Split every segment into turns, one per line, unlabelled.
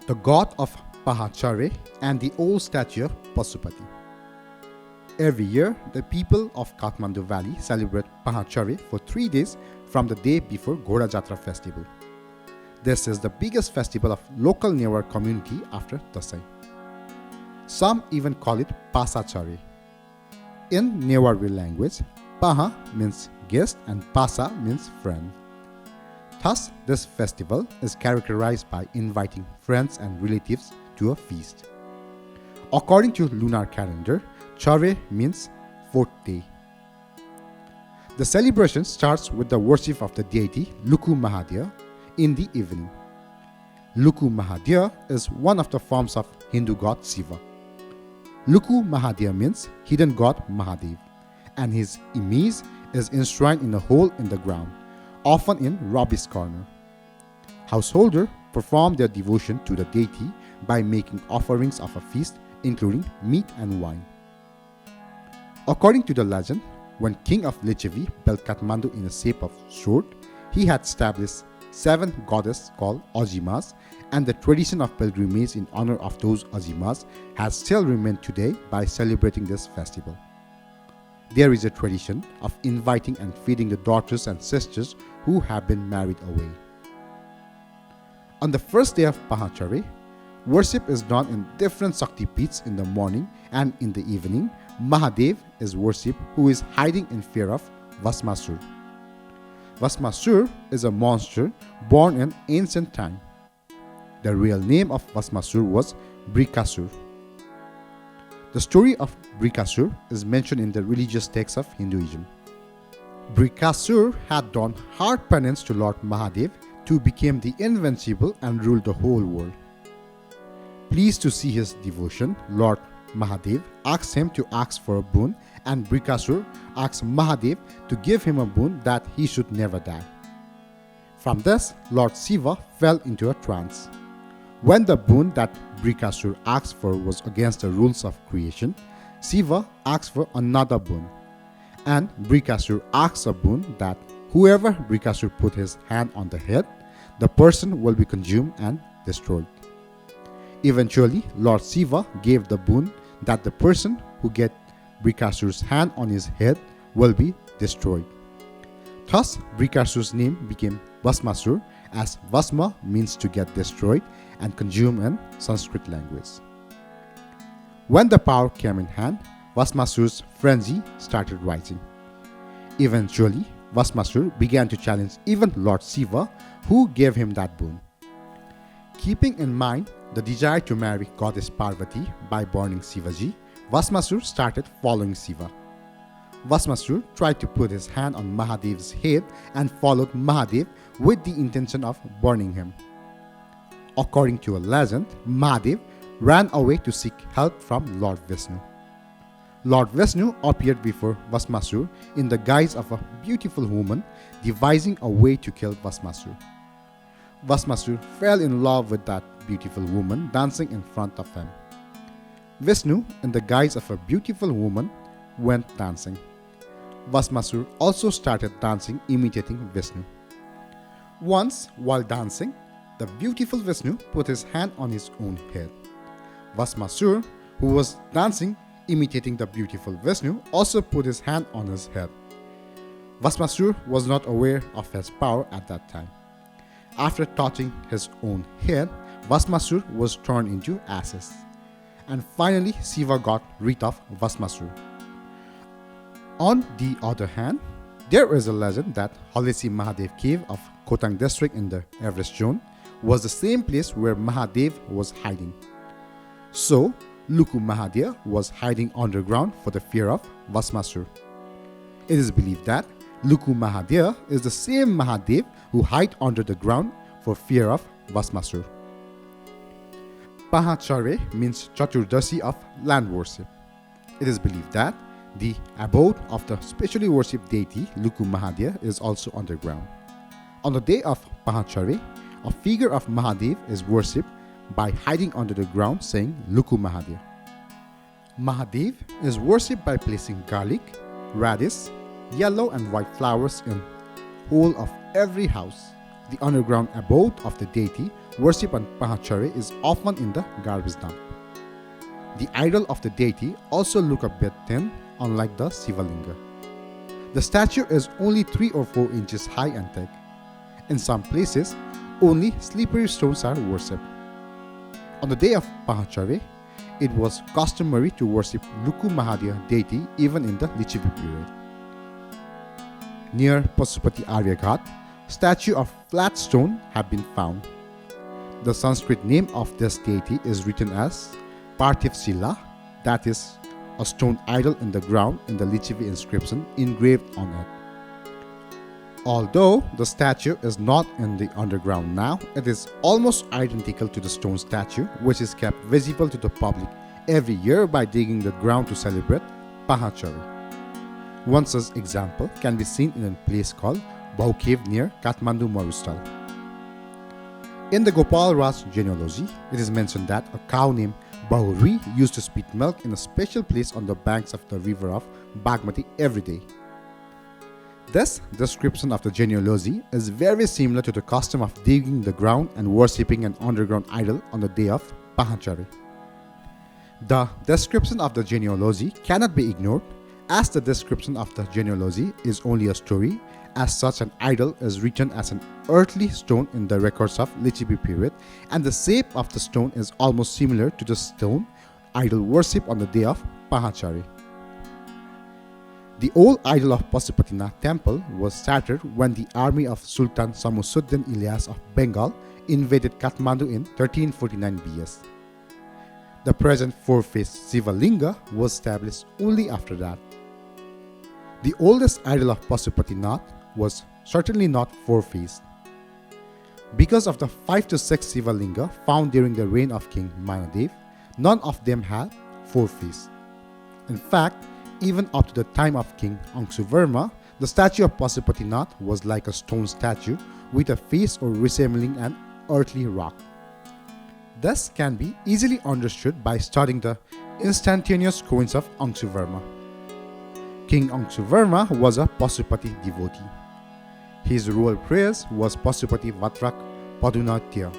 the god of Pahan Charhe and the old statue of Pashupati. Every year, the people of Kathmandu Valley celebrate Pahan Charhe for 3 days from the day before Ghoda Jatra festival. This is the biggest festival of local Newar community after Dasai. Some even call it Pasa Charhe. In Newarvi language, Paha means guest and Pasa means friend. Thus, this festival is characterized by inviting friends and relatives to a feast. According to lunar calendar, Charhe means 4th day. The celebration starts with the worship of the deity Luku Mahadya in the evening. Luku Mahadya is one of the forms of Hindu god Shiva. Luku Mahadya means hidden god Mahadev, and his image is enshrined in a hole in the ground, often in Robbie's corner. Householders perform their devotion to the deity by making offerings of a feast, including meat and wine. According to the legend, when King of Lichavi built Kathmandu in the shape of sword, he had established 7 goddesses called Ajimas, and the tradition of pilgrimage in honor of those Ajimas has still remained today by celebrating this festival. There is a tradition of inviting and feeding the daughters and sisters who have been married away. On the first day of Pahan Charhe, worship is done in different Shakti Peeths in the morning, and in the evening, Mahadev is worshipped, who is hiding in fear of Vasmasur. Vasmasur is a monster born in ancient time. The real name of Vasmasur was Brikasur. The story of Brikasur is mentioned in the religious texts of Hinduism. Brikasur had done hard penance to Lord Mahadev to become the invincible and rule the whole world. Pleased to see his devotion, Lord Mahadev asked him to ask for a boon, and Brikasur asked Mahadev to give him a boon that he should never die. From this, Lord Shiva fell into a trance. When the boon that Brikasur asked for was against the rules of creation, Shiva asked for another boon. And Brikasur asked a boon that whoever Brikasur put his hand on the head, the person will be consumed and destroyed. Eventually, Lord Shiva gave the boon that the person who gets Brikasur's hand on his head will be destroyed. Thus, Brikasur's name became Vasmasur, as Vasma means to get destroyed and consumed in Sanskrit language. When the power came in hand, Vasmasur's frenzy started rising. Eventually, Vasmasur began to challenge even Lord Shiva, who gave him that boon. Keeping in mind the desire to marry goddess Parvati by burning Shivaji, Vasmasur started following Shiva. Vasmasur tried to put his hand on Mahadev's head and followed Mahadev with the intention of burning him. According to a legend, Mahadev ran away to seek help from Lord Vishnu. Lord Vishnu appeared before Vasmasur in the guise of a beautiful woman, devising a way to kill Vasmasur. Vasmasur fell in love with that beautiful woman dancing in front of him. Vishnu, in the guise of a beautiful woman, went dancing. Vasmasur also started dancing, imitating Vishnu. Once, while dancing, the beautiful Vishnu put his hand on his own head. Vasmasur, who was dancing, imitating the beautiful Vishnu, also put his hand on his head. Vasmasur was not aware of his power at that time. After touching his own head, Vasmasur was turned into ashes. And finally, Shiva got rid of Vasmasur. On the other hand, there is a legend that Halesi Mahadev cave of Kotang district in the Everest zone was the same place where Mahadev was hiding. So, Luku Mahadya was hiding underground for the fear of Vasmasur. It is believed that Luku Mahadya is the same Mahadev who hid under the ground for fear of Vasmasur. Pahan Charhe means Chaturdasi of land worship. It is believed that the abode of the specially worshipped deity Luku Mahadya is also underground. On the day of Pahan Charhe, a figure of Mahadev is worshipped by hiding under the ground saying Luku Mahadya. Mahadev is worshipped by placing garlic, radish, yellow and white flowers in whole of every house. the underground abode of the deity worshipped on Pahan Charhe is often in the garbage dump. The idol of the deity also looks a bit thin, unlike the Shivalinga. The statue is only 3 or 4 inches high and thick. In some places, only slippery stones are worshipped. On the day of Pahan Charhe, it was customary to worship Luku Mahadev deity even in the Lichavi period. Near Pashupati Ghat, statue of flat stone have been found. The Sanskrit name of this deity is written as Parthiv Shila, that is, a stone idol in the ground in the Lichavi inscription engraved on it. Although the statue is not in the underground now, it is almost identical to the stone statue, which is kept visible to the public every year by digging the ground to celebrate Pahan Charhe. One such example can be seen in a place called Bau Cave near Kathmandu Marustal. In the Gopal Raj genealogy, it is mentioned that a cow named Bahuri used to spit milk in a special place on the banks of the river of Bagmati every day. This description of the genealogy is very similar to the custom of digging the ground and worshipping an underground idol on the day of Pahan Charhe. The description of the genealogy cannot be ignored, as the description of the genealogy is only a story. As such, an idol is written as an earthly stone in the records of Lichavi period, and the shape of the stone is almost similar to the stone idol worship on the day of Pahan Charhe. The old idol of Pashupatinath temple was shattered when the army of Sultan Samusuddin Ilyas of Bengal invaded Kathmandu in 1349 BS. The present four-faced Shivalinga was established only after that. The oldest idol of Pashupatinath was certainly not four-faced. Because of the 5 to 6 Shivalinga found during the reign of King Manadev, none of them had four faces. In fact, even up to the time of King Angshuvarma, the statue of Pashupatinath was like a stone statue with a face or resembling an earthly rock. This can be easily understood by studying the instantaneous coins of Angshuvarma. King Angshuvarma was a Pashupati devotee. His royal praise was Pashupati Vatrak Padunatya.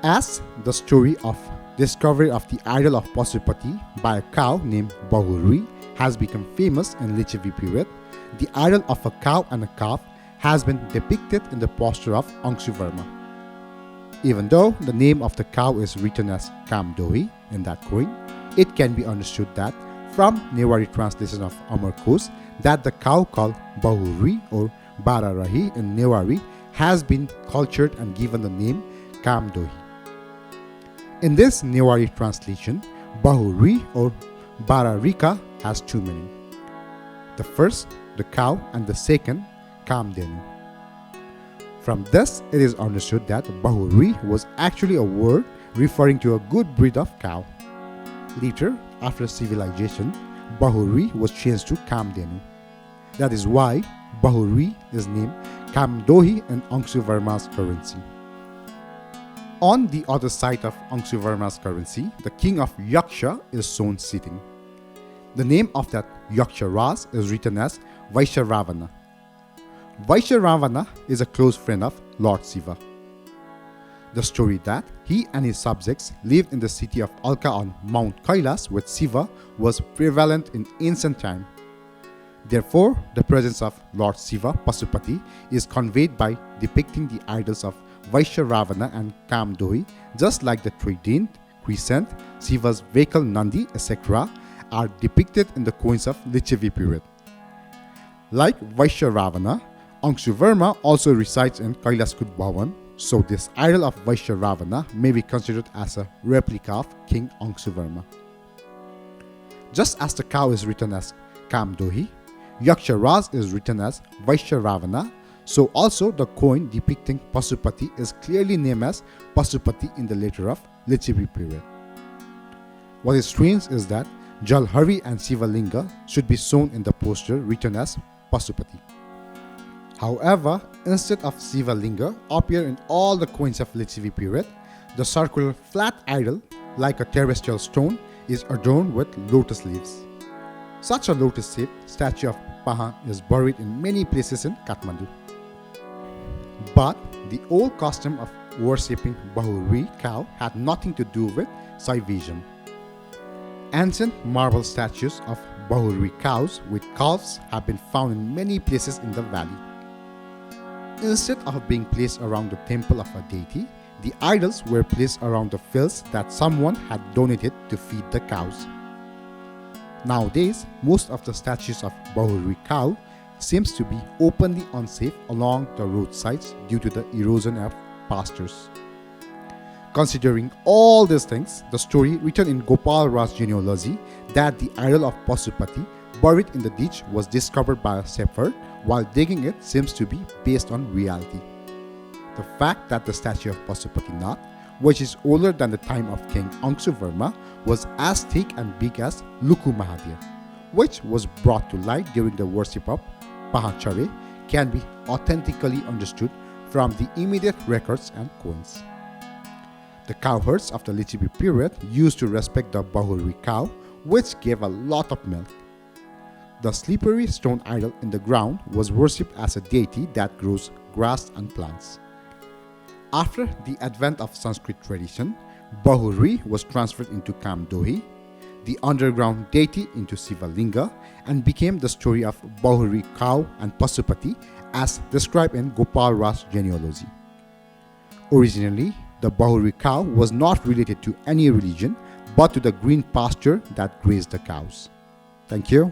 As the story of discovery of the idol of Pashupati by a cow named Bahuri has become famous in Lichavi period, the idol of a cow and a calf has been depicted in the posture of Angshuvarma. Even though the name of the cow is written as Kamdohi in that coin, it can be understood that from Newari translation of Amar Kos that the cow called Bahuri or Bararahi in Newari has been cultured and given the name Kamdohi. In this Newari translation, Bahuri or Bararika has two meanings. The first, the cow, and the second, Kamdenu. From this, it is understood that Bahuri was actually a word referring to a good breed of cow. Later, after civilization, Bahuri was changed to Kamdenu. That is why Bahuri is named Kamdohi in Angshuvarma's currency. On the other side of Angshuvarma's currency, the king of Yaksha is shown sitting. The name of that Yaksha Ras is written as Vaishyaravana. Vaishyaravana is a close friend of Lord Shiva. The story that he and his subjects lived in the city of Alka on Mount Kailas with Shiva was prevalent in ancient time. Therefore, the presence of Lord Shiva Pashupati is conveyed by depicting the idols of Vaishyaravana and Kamdohi, just like the trident, crescent, Shiva's vehicle Nandi, etc. are depicted in the coins of Lichavi period. Like Vaishyaravana, Angshuvarma also resides in Kailaskut Bhavan, so this idol of Vaishyaravana may be considered as a replica of King Angshuvarma. Just as the cow is written as Kamdohi, Yaksha Ras is written as Vaishyaravana, so also the coin depicting Pashupati is clearly named as Pashupati in the later of Lichavi period. What is strange is that Jalhari and Shivalinga should be shown in the poster written as Pashupati. However, instead of Shivalinga appear in all the coins of Lichavi period, the circular flat idol, like a terrestrial stone, is adorned with lotus leaves. Such a lotus-shaped statue of Pahan is buried in many places in Kathmandu. But the old custom of worshipping Bahuri cow had nothing to do with Saivism. Ancient marble statues of Bahuri cows with calves have been found in many places in the valley. Instead of being placed around the temple of a deity, the idols were placed around the fields that someone had donated to feed the cows. Nowadays, most of the statues of Bahuri cow seems to be openly unsafe along the roadsides due to the erosion of pastures. Considering all these things, the story written in Gopal Raj genealogy that the idol of Pashupati buried in the ditch was discovered by a shepherd while digging it seems to be based on reality. The fact that the statue of Pashupatinath, which is older than the time of King Angshuvarma, was as thick and big as Luku Mahadev, which was brought to light during the worship of Pahan Charhe, can be authentically understood from the immediate records and coins. The cowherds of the Lichipi period used to respect the Bahuri cow, which gave a lot of milk. The slippery stone idol in the ground was worshipped as a deity that grows grass and plants. After the advent of Sanskrit tradition, Bahuri was transferred into Kamdohi, the underground deity into Sivalinga, and became the story of Bahuri cow and Pashupati as described in Gopal Raj genealogy. Originally, the Bahuri cow was not related to any religion but to the green pasture that grazed the cows. Thank you.